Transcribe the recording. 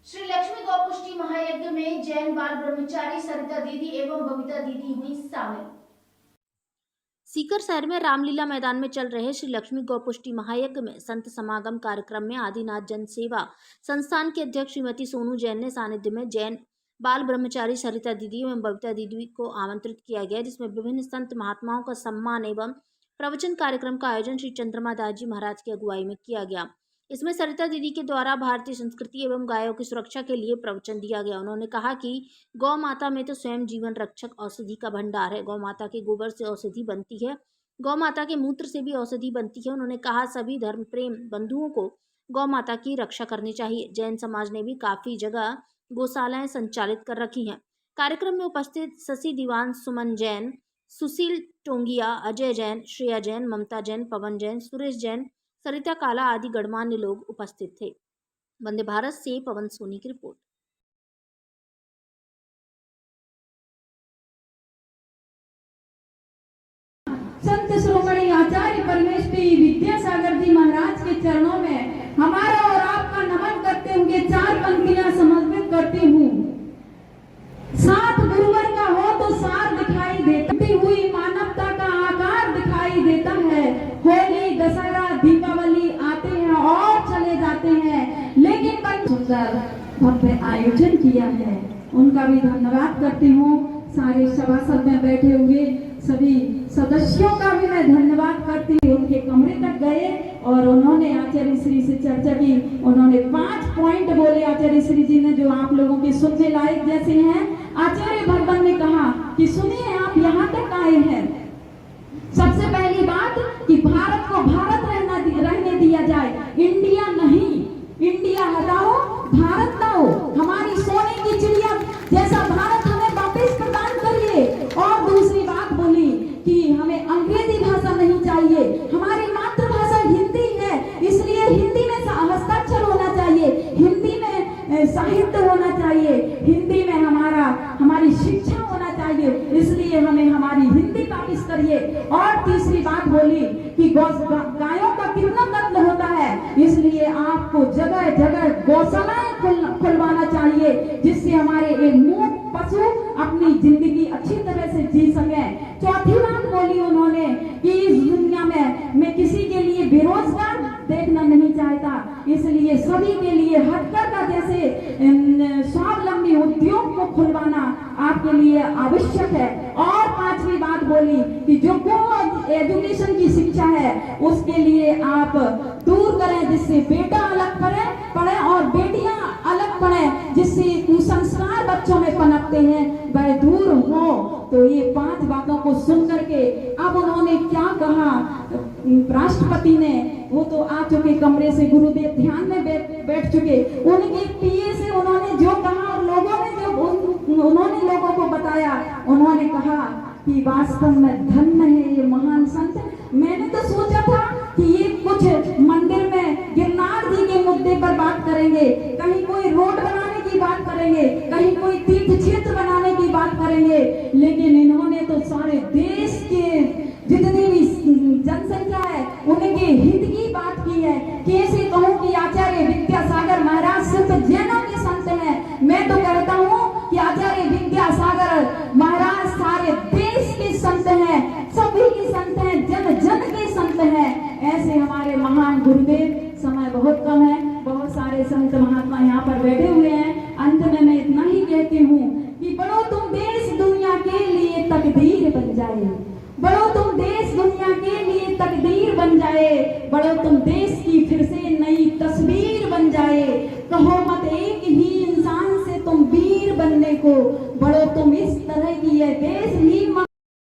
श्री लक्ष्मी गौपुष्टि महायज्ञ में जैन बाल ब्रह्मचारी सरिता दीदी एवं बबीता दीदी हुई शामिल। सीकर शहर में रामलीला मैदान में चल रहे श्री लक्ष्मी गौपुष्टि महायज्ञ में संत समागम कार्यक्रम में आदिनाथ जन सेवा संस्थान की अध्यक्ष श्रीमती सोनू जैन ने सानिध्य में जैन बाल ब्रह्मचारी सरिता दीदी एवं बबीता दीदी को आमंत्रित किया गया, जिसमें विभिन्न संत महात्माओं का सम्मान एवं प्रवचन कार्यक्रम का आयोजन श्री चंद्रमा दास जी महाराज की अगुवाई में किया गया। इसमें सरिता दीदी के द्वारा भारतीय संस्कृति एवं गायों की सुरक्षा के लिए प्रवचन दिया गया। उन्होंने कहा कि गौ माता में तो स्वयं जीवन रक्षक औषधि का भंडार है। गौ माता के गोबर से औषधि बनती है, गौ माता के मूत्र से भी औषधि बनती है। उन्होंने कहा सभी धर्म प्रेम बंधुओं को गौ माता की रक्षा करनी चाहिए। जैन समाज ने भी काफी जगह गौशालाएं संचालित कर रखी हैं। कार्यक्रम में उपस्थित शशि दीवान, सुमन जैन, सुशील टोंगिया, अजय जैन, श्रेया जैन, ममता जैन, पवन जैन, सुरेश जैन, सरिता काला आदि गणमान्य लोग उपस्थित थे। वंदे भारत से पवन सोनी की रिपोर्ट। संत श्रोमणी आचार्य परमेश्वरी विद्यासागर जी महाराज के चरणों में हमारा और आपका नमन करते हुए चार पंक्तियां समर्पित करती हूँ। सात गुरुवर का हो तो सार दिखाई देती हुई मानवता का आकार दिखाई देता है। होली, दशहरा, दीपावली आते हैं और चले जाते हैं, लेकिन सुंदर भव्य आयोजन किया है, उनका भी धन्यवाद करती हूँ। सारे सभासद में बैठे हुए सभी सदस्यों का भी मैं धन्यवाद करती हूँ। उनके कमरे तक गए और उन्होंने आचार्य श्री से चर्चा की। उन्होंने 5 पॉइंट बोले आचार्य श्री जी ने, जो आप लोगों के सुनने लायक जैसे हैं। आचार्य भगवान ने कहा कि सुनिए, आप यहाँ तक आए हैं, सबसे पहली बात कि भारत को भारत रहने दिया जाए, इंडिया नहीं। इंडिया हटाओ, भारत लाओ। हमारी सोने की चिड़िया जैसा भारत हमें वापस प्रदान करिए। और दूसरी बात बोली कि हमें अंग्रेजी भाषा नहीं चाहिए, हमारी मातृभाषा हिंदी है, इसलिए हिंदी में हस्ताक्षर होना चाहिए, हिंदी में साहित्य होना चाहिए, हिंदी में हमारी शिक्षा होना चाहिए, इसलिए हमें हमारी हिंदी वापस करिए। और तीसरी बात बोली कि गायों का कितना कत्ल होता है, इसलिए आपको जगह जगह गौशालाएं खुलवाना चाहिए, जिससे हमारे ये मूक पशु अपनी जिंदगी अच्छी तरह से जी सके। चौथी बात बोली उन्होंने कि इस दुनिया में मैं किसी के लिए बेरोजगार देखना नहीं चाहता, इसलिए सभी के लिए हथकरघा जैसे स्वावलंबी उद्योग को खुलवाना आपके लिए आवश्यक है। और पांचवी बात बोली कि जो एजुकेशन की शिक्षा है उसके लिए आप दूर करें, जिससे बेटा अलग पढ़े और बेटियां अलग पढ़े, जिससे कुसंस्कार बच्चों में पनपते हैं वह दूर हो। तो ये 5 बातों को सुन करके अब उन्होंने क्या कहा, राष्ट्रपति ने, वो तो आ चुके कमरे से, गुरुदेव ध्यान में बैठ चुके, उनके पीए से उन्होंने जो कहा और लोगों ने जो उन्होंने लोगों को बताया, उन्होंने कहा कि वास्तव में धन्य है ये महान संत। मैंने तो सोचा था कि ये कुछ मंदिर में गिरनार जी के मुद्दे पर बात करेंगे, कहीं कोई रोड बनाने की बात करेंगे, कहीं कोई तीर्थ क्षेत्र बनाने की बात करेंगे, लेकिन इन्होंने तो सारे देश के जितनी भी जनसंख्या है उनके हित की बात की है। कैसे कहूँ कि आचार्य विद्यासागर महाराज सिर्फ जैनों के संत हैं, मैं तो कहता हूँ कि आचार्य विद्यासागर महाराज सारे देश के संत हैं, सभी के संत हैं, जन जन के संत हैं। ऐसे हमारे महान गुरुदेव, समय बहुत कम है, बहुत सारे संत महात्मा यहाँ पर बैठे हुए हैं। अंत में मैं इतना ही कहती हूँ कि बढ़ो तुम देश दुनिया के लिए तकदीर बन जाए, बढ़ो तुम देश दुनिया के लिए तकदीर बन जाए, बढ़ो तुम देश की फिर से नई तस्वीर बन जाए। कहो मत एक ही इंसान से तुम वीर बनने को, बढ़ो तुम इस तरह की ये देश ही